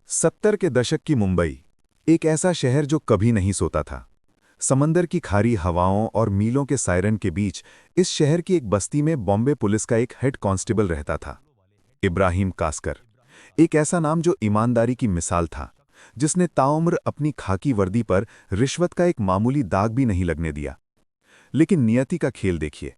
70 के दशक की मुंबई, एक ऐसा शहर जो कभी नहीं सोता था। समंदर की खारी हवाओं और मीलों के सायरन के बीच इस शहर की एक बस्ती में बॉम्बे पुलिस का एक हेड कांस्टेबल रहता था, इब्राहिम कास्कर। एक ऐसा नाम जो ईमानदारी की मिसाल था, जिसने ताउम्र अपनी खाकी वर्दी पर रिश्वत का एक मामूली दाग भी नहीं लगने दिया। लेकिन नियति का खेल देखिए।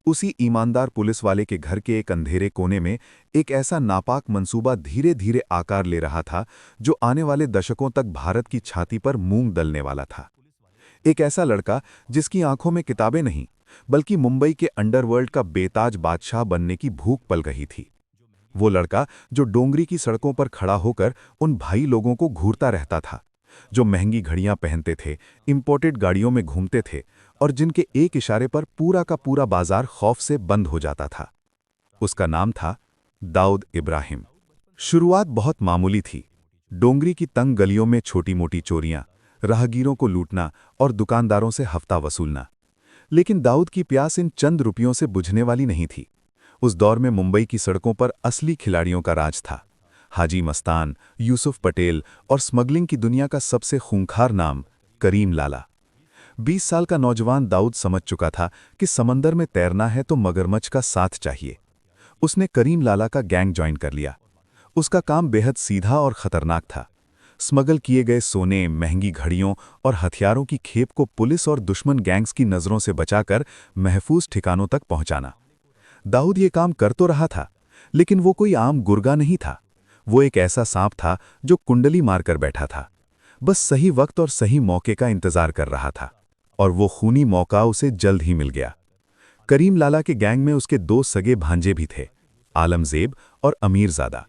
उसी ईमानदार पुलिस वाले के घर के एक अंधेरे कोने में एक ऐसा नापाक मंसूबा धीरे धीरे आकार ले रहा था, जो आने वाले दशकों तक भारत की छाती पर मूंग दलने वाला था। एक ऐसा लड़का जिसकी आंखों में किताबें नहीं, बल्कि मुंबई के अंडरवर्ल्ड का बेताज बादशाह बनने की भूख पल रही थी। वो लड़का जो डोंगरी की सड़कों पर खड़ा होकर उन भाई लोगों को घूरता रहता था, जो महंगी घड़ियां पहनते थे, इंपोर्टेड गाड़ियों में घूमते थे और जिनके एक इशारे पर पूरा का पूरा बाजार खौफ से बंद हो जाता था। उसका नाम था दाऊद इब्राहिम। शुरुआत बहुत मामूली थी। डोंगरी की तंग गलियों में छोटी मोटी चोरियां, राहगीरों को लूटना और दुकानदारों से हफ्ता वसूलना। लेकिन दाऊद की प्यास इन चंद रुपयों से बुझने वाली नहीं थी। उस दौर में मुंबई की सड़कों पर असली खिलाड़ियों का राज था। हाजी मस्तान, यूसुफ पटेल और स्मगलिंग की दुनिया का सबसे खूंखार नाम करीम लाला। 20 साल का नौजवान दाऊद समझ चुका था कि समंदर में तैरना है तो मगरमच्छ का साथ चाहिए। उसने करीम लाला का गैंग ज्वाइन कर लिया। उसका काम बेहद सीधा और खतरनाक था। स्मगल किए गए सोने, महंगी घड़ियों और हथियारों की खेप को पुलिस और दुश्मन गैंग्स की नज़रों से बचाकर महफूज ठिकानों तक पहुंचाना। दाऊद ये काम कर तो रहा था, लेकिन वो कोई आम गुर्गा नहीं था। वो एक ऐसा सांप था जो कुंडली मारकर बैठा था, बस सही वक्त और सही मौके का इंतजार कर रहा था। और वो खूनी मौका उसे जल्द ही मिल गया। करीम लाला के गैंग में उसके दो सगे भांजे भी थे, आलमजेब और अमीरजादा।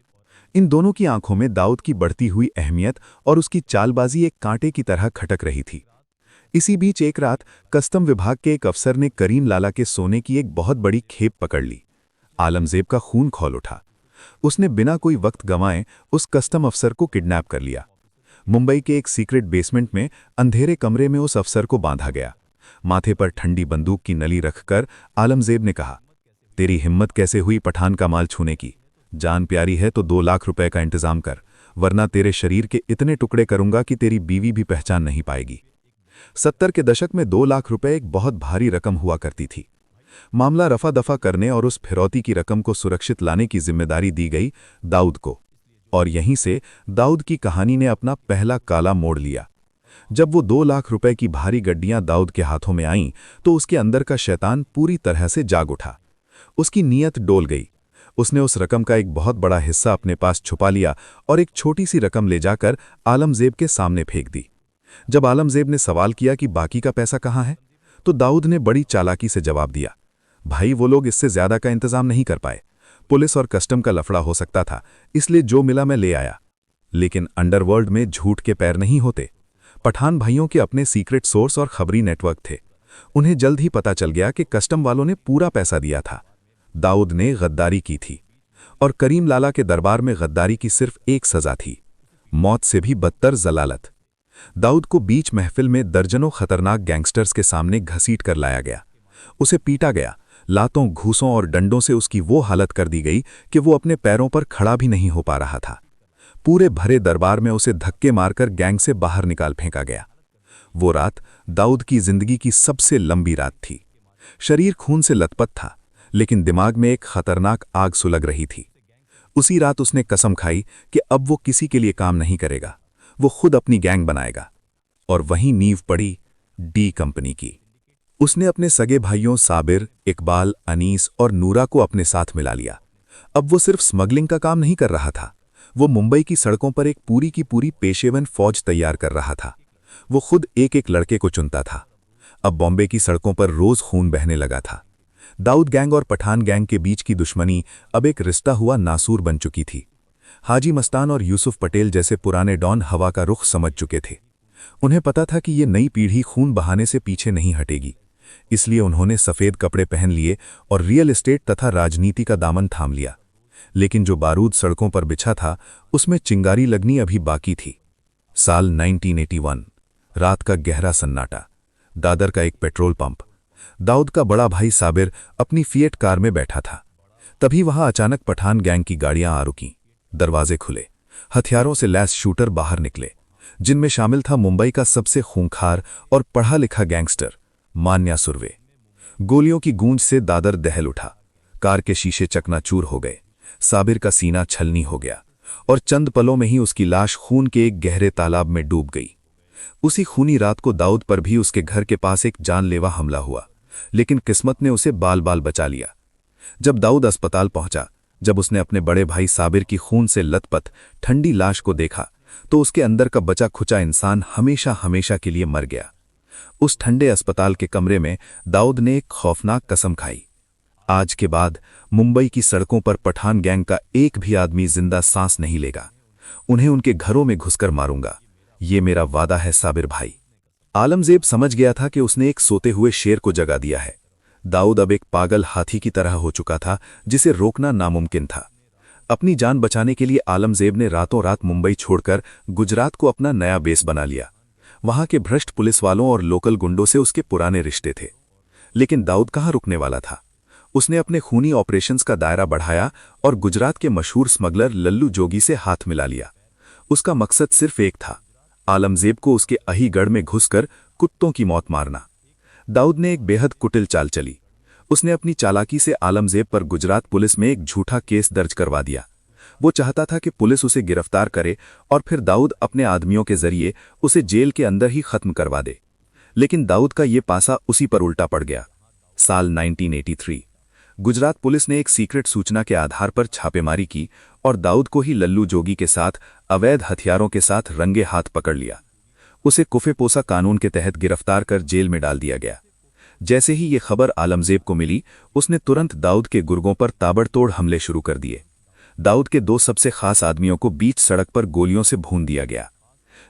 इन दोनों की आंखों में दाऊद की बढ़ती हुई अहमियत और उसकी चालबाजी एक कांटे की तरह खटक रही थी। इसी बीच एक रात कस्टम विभाग के एक अफसर ने करीम लाला के सोने की एक बहुत बड़ी खेप पकड़ ली। आलमजेब का खून खौल उठा। उसने बिना कोई वक्त गंवाए उस कस्टम अफसर को किडनैप कर लिया। मुंबई के एक सीक्रेट बेसमेंट में अंधेरे कमरे में उस अफसर को बांधा गया। माथे पर ठंडी बंदूक की नली रखकर आलमजेब ने कहा, तेरी हिम्मत कैसे हुई पठान का माल छूने की? जान प्यारी है तो 2 लाख रुपए का इंतजाम कर, वरना तेरे शरीर के इतने टुकड़े करूंगा कि तेरी बीवी भी पहचान नहीं पाएगी। 70 के दशक में 2 लाख रुपए एक बहुत भारी रकम हुआ करती थी। मामला रफा दफा करने और उस फिरौती की रकम को सुरक्षित लाने की जिम्मेदारी दी गई दाऊद को। और यहीं से दाऊद की कहानी ने अपना पहला काला मोड़ लिया। जब वो 2 लाख रुपए की भारी गड्डियां दाऊद के हाथों में आईं, तो उसके अंदर का शैतान पूरी तरह से जाग उठा। उसकी नीयत डोल गई। उसने उस रकम का एक बहुत बड़ा हिस्सा अपने पास छुपा लिया और एक छोटी सी रकम ले जाकर आलमजेब के सामने फेंक दी। जब आलमजेब ने सवाल किया कि बाकी का पैसा कहाँ है, तो दाऊद ने बड़ी चालाकी से जवाब दिया, भाई वो लोग इससे ज्यादा का इंतजाम नहीं कर पाए। पुलिस और कस्टम का लफड़ा हो सकता था, इसलिए जो मिला मैं ले आया। लेकिन अंडरवर्ल्ड में झूठ के पैर नहीं होते। पठान भाइयों के अपने सीक्रेट सोर्स और खबरी नेटवर्क थे। उन्हें जल्द ही पता चल गया कि कस्टम वालों ने पूरा पैसा दिया था। दाऊद ने गद्दारी की थी, और करीम लाला के दरबार में गद्दारी की सिर्फ एक सजा थी, मौत से भी बदतर जलालत। दाऊद को बीच महफिल में दर्जनों खतरनाक गैंगस्टर्स के सामने घसीट कर लाया गया। उसे पीटा गया। लातों, घूसों और डंडों से उसकी वो हालत कर दी गई कि वो अपने पैरों पर खड़ा भी नहीं हो पा रहा था। पूरे भरे दरबार में उसे धक्के मारकर गैंग से बाहर निकाल फेंका गया। वो रात दाऊद की जिंदगी की सबसे लंबी रात थी। शरीर खून से लथपथ था, लेकिन दिमाग में एक खतरनाक आग सुलग रही थी। उसी रात उसने कसम खाई कि अब वो किसी के लिए काम नहीं करेगा, वो खुद अपनी गैंग बनाएगा। और वहीं नींव पड़ी डी कंपनी की। उसने अपने सगे भाइयों साबिर, इकबाल, अनीस और नूरा को अपने साथ मिला लिया। अब वो सिर्फ स्मगलिंग का काम नहीं कर रहा था, वो मुंबई की सड़कों पर एक पूरी की पूरी पेशेवर फौज तैयार कर रहा था। वो खुद एक एक लड़के को चुनता था। अब बॉम्बे की सड़कों पर रोज खून बहने लगा था। दाऊद गैंग और पठान गैंग के बीच की दुश्मनी अब एक रिश्ता हुआ नासूर बन चुकी थी। हाजी मस्तान और यूसुफ पटेल जैसे पुराने डॉन हवा का रुख समझ चुके थे। उन्हें पता था कि ये नई पीढ़ी खून बहाने से पीछे नहीं हटेगी, इसलिए उन्होंने सफ़ेद कपड़े पहन लिए और रियल एस्टेट तथा राजनीति का दामन थाम लिया। लेकिन जो बारूद सड़कों पर बिछा था, उसमें चिंगारी लगनी अभी बाकी थी। साल 1981, रात का गहरा सन्नाटा। दादर का एक पेट्रोल पंप। दाऊद का बड़ा भाई साबिर अपनी फिएट कार में बैठा था। तभी वहां अचानक पठान गैंग की गाड़ियां आ रुकीं। दरवाजे खुले हथियारों से लैस शूटर बाहर निकले, जिनमें शामिल था मुंबई का सबसे खूंखार और पढ़ा लिखा गैंगस्टर मान्या सुर्वे। गोलियों की गूंज से दादर दहल उठा, कार के शीशे चकनाचूर हो गए, साबिर का सीना छलनी हो गया और चंद पलों में ही उसकी लाश खून के एक गहरे तालाब में डूब गई। उसी खूनी रात को दाऊद पर भी उसके घर के पास एक जानलेवा हमला हुआ, लेकिन किस्मत ने उसे बाल बाल बचा लिया। जब दाऊद अस्पताल पहुंचा, जब उसने अपने बड़े भाई साबिर की खून से लथपथ ठंडी लाश को देखा, तो उसके अंदर का बचा खुचा इंसान हमेशा हमेशा के लिए मर गया। उस ठंडे अस्पताल के कमरे में दाऊद ने एक खौफनाक कसम खाई, आज के बाद मुंबई की सड़कों पर पठान गैंग का एक भी आदमी जिंदा सांस नहीं लेगा। उन्हें उनके घरों में घुसकर मारूंगा, ये मेरा वादा है साबिर भाई। आलमजेब समझ गया था कि उसने एक सोते हुए शेर को जगा दिया है। दाऊद अब एक पागल हाथी की तरह हो चुका था, जिसे रोकना नामुमकिन था। अपनी जान बचाने के लिए आलमजेब ने रातों रात मुंबई छोड़कर गुजरात को अपना नया बेस बना लिया। वहां के भ्रष्ट पुलिस वालों और लोकल गुंडों से उसके पुराने रिश्ते थे। लेकिन दाऊद कहाँ रुकने वाला था। उसने अपने खूनी ऑपरेशंस का दायरा बढ़ाया और गुजरात के मशहूर स्मगलर लल्लू जोगी से हाथ मिला लिया। उसका मकसद सिर्फ एक था, आलमजेब को उसके अहीगढ़ में घुसकर कुत्तों की मौत मारना। दाऊद ने एक बेहद कुटिल चाल चली। उसने अपनी चालाकी से आलमजेब पर गुजरात पुलिस में एक झूठा केस दर्ज करवा दिया। वो चाहता था कि पुलिस उसे गिरफ्तार करे और फिर दाऊद अपने आदमियों के जरिए उसे जेल के अंदर ही खत्म करवा दे। लेकिन दाऊद का ये पासा उसी पर उल्टा पड़ गया। साल 1983 गुजरात पुलिस ने एक सीक्रेट सूचना के आधार पर छापेमारी की और दाऊद को ही लल्लू जोगी के साथ अवैध हथियारों के साथ रंगे हाथ पकड़ लिया। उसे कुफेपोसा कानून के तहत गिरफ्तार कर जेल में डाल दिया गया। जैसे ही ये खबर आलमजेब को मिली, उसने तुरंत दाऊद के गुर्गों पर ताबड़तोड़ हमले शुरू कर दिए। दाऊद के दो सबसे खास आदमियों को बीच सड़क पर गोलियों से भून दिया गया।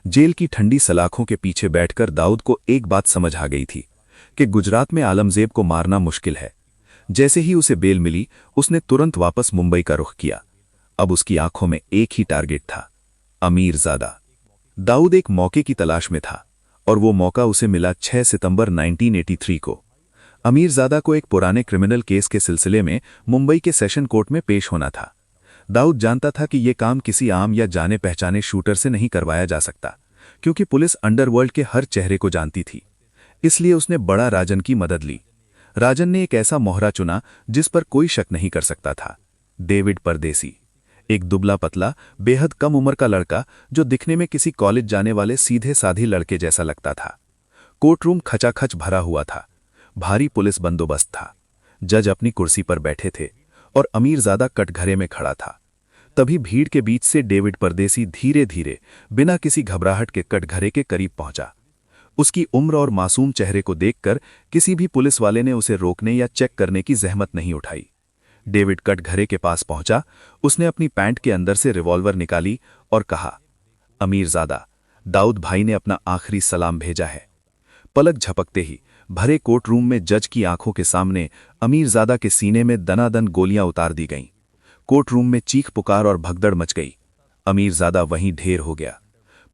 जेल की ठंडी सलाखों के पीछे बैठकर दाऊद को एक बात समझ आ गई थी कि गुजरात में आलमजेब को मारना मुश्किल है। जैसे ही उसे बेल मिली, उसने तुरंत वापस मुंबई का रुख किया। अब उसकी आंखों में एक ही टारगेट था, अमीरजादा। दाऊद एक मौके की तलाश में था और वो मौका उसे मिला 6 सितंबर 1983 को। अमीरजादा को एक पुराने क्रिमिनल केस के सिलसिले में मुंबई के सेशन कोर्ट में पेश होना था। दाऊद जानता था कि ये काम किसी आम या जाने पहचाने शूटर से नहीं करवाया जा सकता, क्योंकि पुलिस अंडरवर्ल्ड के हर चेहरे को जानती थी। इसलिए उसने बड़ा राजन की मदद ली। राजन ने एक ऐसा मोहरा चुना जिस पर कोई शक नहीं कर सकता था, डेविड परदेसी। एक दुबला पतला, बेहद कम उम्र का लड़का जो दिखने में किसी कॉलेज जाने वाले सीधे साधे लड़के जैसा लगता था। कोर्टरूम खचाखच भरा हुआ था, भारी पुलिस बंदोबस्त था। जज अपनी कुर्सी पर बैठे थे और अमीरजादा कटघरे में खड़ा था। तभी भीड़ के बीच से डेविड परदेसी धीरे धीरे बिना किसी घबराहट के कटघरे के करीब पहुंचा। उसकी उम्र और मासूम चेहरे को देखकर किसी भी पुलिस वाले ने उसे रोकने या चेक करने की जहमत नहीं उठाई। डेविड कटघरे के पास पहुंचा, उसने अपनी पैंट के अंदर से रिवॉल्वर निकाली और कहा, अमीरजादा, दाऊद भाई ने अपना आखिरी सलाम भेजा है। पलक झपकते ही भरे कोर्ट रूम में जज की आंखों के सामने अमीरजादा के सीने में दनादन गोलियां उतार दी गईं। कोर्ट रूम में चीख पुकार और भगदड़ मच गई। अमीरजादा वहीं ढेर हो गया।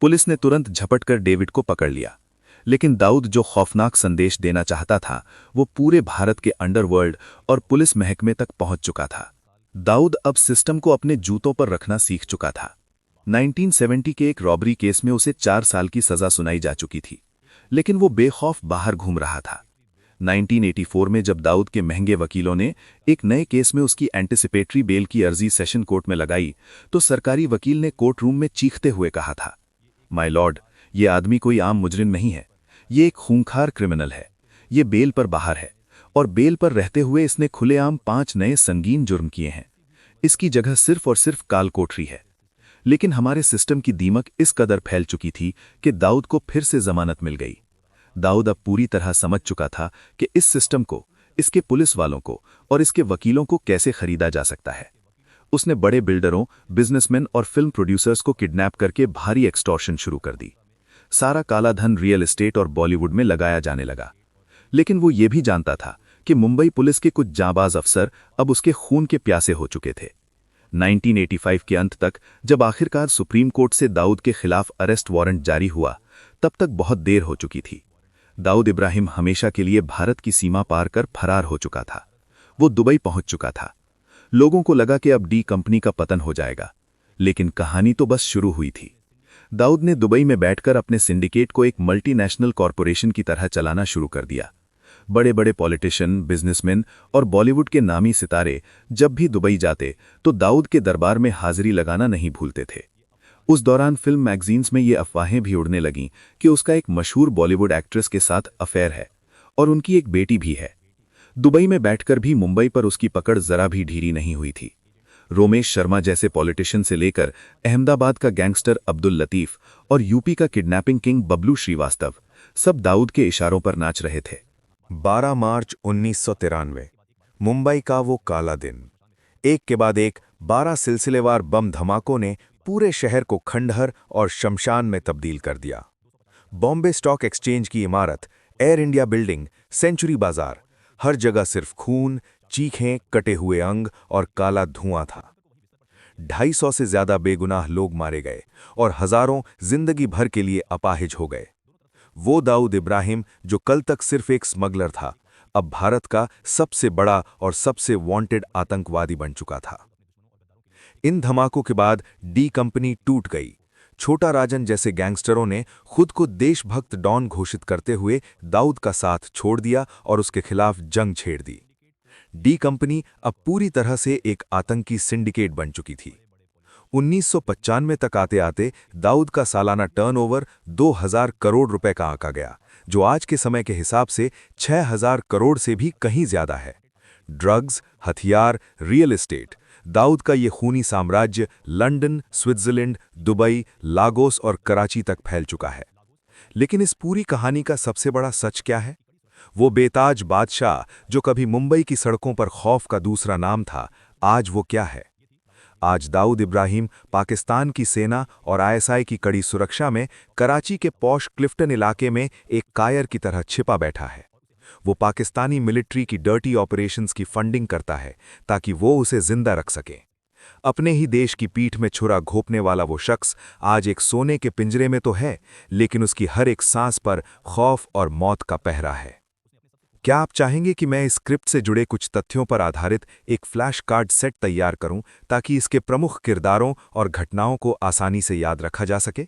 पुलिस ने तुरंत झपटकर डेविड को पकड़ लिया। लेकिन दाऊद जो खौफनाक संदेश देना चाहता था, वो पूरे भारत के अंडरवर्ल्ड और पुलिस महकमे तक पहुंच चुका था। दाऊद अब सिस्टम को अपने जूतों पर रखना सीख चुका था। 1970 के एक रॉबरी केस में उसे 4 साल की सजा सुनाई जा चुकी थी, लेकिन वो बेखौफ बाहर घूम रहा था। 1984 में जब दाऊद के महंगे वकीलों ने एक नए केस में उसकी एंटिसिपेटरी बेल की अर्जी सेशन कोर्ट में लगाई, तो सरकारी वकील ने कोर्ट रूम में चीखते हुए कहा था, माय लॉर्ड, ये आदमी कोई आम मुजरिम नहीं है, ये एक खूंखार क्रिमिनल है। ये बेल पर बाहर है और बेल पर रहते हुए इसने खुलेआम 5 नए संगीन जुर्म किए हैं। इसकी जगह सिर्फ और सिर्फ काल कोठरी है। लेकिन हमारे सिस्टम की दीमक इस कदर फैल चुकी थी कि दाऊद को फिर से जमानत मिल गई। दाऊद अब पूरी तरह समझ चुका था कि इस सिस्टम को, इसके पुलिस वालों को और इसके वकीलों को कैसे खरीदा जा सकता है। उसने बड़े बिल्डरों, बिजनेसमैन और फिल्म प्रोड्यूसर्स को किडनैप करके भारी एक्सटॉर्शन शुरू कर दी। सारा काला धन रियल एस्टेट और बॉलीवुड में लगाया जाने लगा। लेकिन वो ये भी जानता था कि मुंबई पुलिस के कुछ जांबाज अफसर अब उसके खून के प्यासे हो चुके थे। 1985 के अंत तक जब आखिरकार सुप्रीम कोर्ट से दाऊद के खिलाफ अरेस्ट वारंट जारी हुआ, तब तक बहुत देर हो चुकी थी। दाऊद इब्राहिम हमेशा के लिए भारत की सीमा पार कर फरार हो चुका था। वो दुबई पहुंच चुका था। लोगों को लगा कि अब डी कंपनी का पतन हो जाएगा, लेकिन कहानी तो बस शुरू हुई थी। दाऊद ने दुबई में बैठकर अपने सिंडिकेट को एक मल्टीनेशनल कॉरपोरेशन की तरह चलाना शुरू कर दिया। बड़े बड़े पॉलिटिशियन, बिजनेसमैन और बॉलीवुड के नामी सितारे जब भी दुबई जाते तो दाऊद के दरबार में हाजिरी लगाना नहीं भूलते थे। उस दौरान फिल्म मैगजीन्स में ये अफवाहें भी उड़ने लगीं कि उसका एक मशहूर बॉलीवुड एक्ट्रेस के साथ अफेयर है और उनकी एक बेटी भी है। दुबई में बैठकर भी मुंबई पर उसकी पकड़ जरा भी ढीली नहीं हुई थी। रोमेश शर्मा जैसे पॉलिटिशियन से लेकर अहमदाबाद का गैंगस्टर अब्दुल लतीफ और यूपी का किडनैपिंग किंग बबलू श्रीवास्तव सब दाऊद के इशारों पर नाच रहे थे। 12 मार्च 1993, मुंबई का वो काला दिन। एक के बाद एक 12 सिलसिलेवार बम धमाकों ने पूरे शहर को खंडहर और शमशान में तब्दील कर दिया। बॉम्बे स्टॉक एक्सचेंज की इमारत, एयर इंडिया बिल्डिंग, सेंचुरी बाजार, हर जगह सिर्फ खून, चीखें, कटे हुए अंग और काला धुआं था। 250 से ज्यादा बेगुनाह लोग मारे गए और हजारों जिंदगी भर के लिए अपाहिज हो गए। वो दाऊद इब्राहिम जो कल तक सिर्फ एक स्मगलर था, अब भारत का सबसे बड़ा और सबसे वांटेड आतंकवादी बन चुका था। इन धमाकों के बाद डी कंपनी टूट गई। छोटा राजन जैसे गैंगस्टरों ने खुद को देशभक्त डॉन घोषित करते हुए दाऊद का साथ छोड़ दिया और उसके खिलाफ जंग छेड़ दी। डी कंपनी अब पूरी तरह से एक आतंकी सिंडिकेट बन चुकी थी। 1995 तक आते आते दाऊद का सालाना टर्नओवर 2000 करोड़ रुपए का आंका गया, जो आज के समय के हिसाब से 6000 करोड़ से भी कहीं ज्यादा है। ड्रग्स, हथियार, रियल एस्टेट, दाऊद का ये खूनी साम्राज्य लंदन, स्विट्जरलैंड, दुबई, लागोस और कराची तक फैल चुका है। लेकिन इस पूरी कहानी का सबसे बड़ा सच क्या है? वो बेताज बादशाह जो कभी मुंबई की सड़कों पर खौफ का दूसरा नाम था, आज वो क्या है? आज दाऊद इब्राहिम पाकिस्तान की सेना और आईएसआई की कड़ी सुरक्षा में कराची के पॉश क्लिफ्टन इलाके में एक कायर की तरह छिपा बैठा है। वो पाकिस्तानी मिलिट्री की डर्टी ऑपरेशंस की फंडिंग करता है ताकि वो उसे जिंदा रख सके। अपने ही देश की पीठ में छुरा घोंपने वाला वो शख्स आज एक सोने के पिंजरे में तो है, लेकिन उसकी हर एक सांस पर खौफ और मौत का पहरा है। क्या आप चाहेंगे कि मैं इस स्क्रिप्ट से जुड़े कुछ तथ्यों पर आधारित एक फ्लैश कार्ड सेट तैयार करूं ताकि इसके प्रमुख किरदारों और घटनाओं को आसानी से याद रखा जा सके?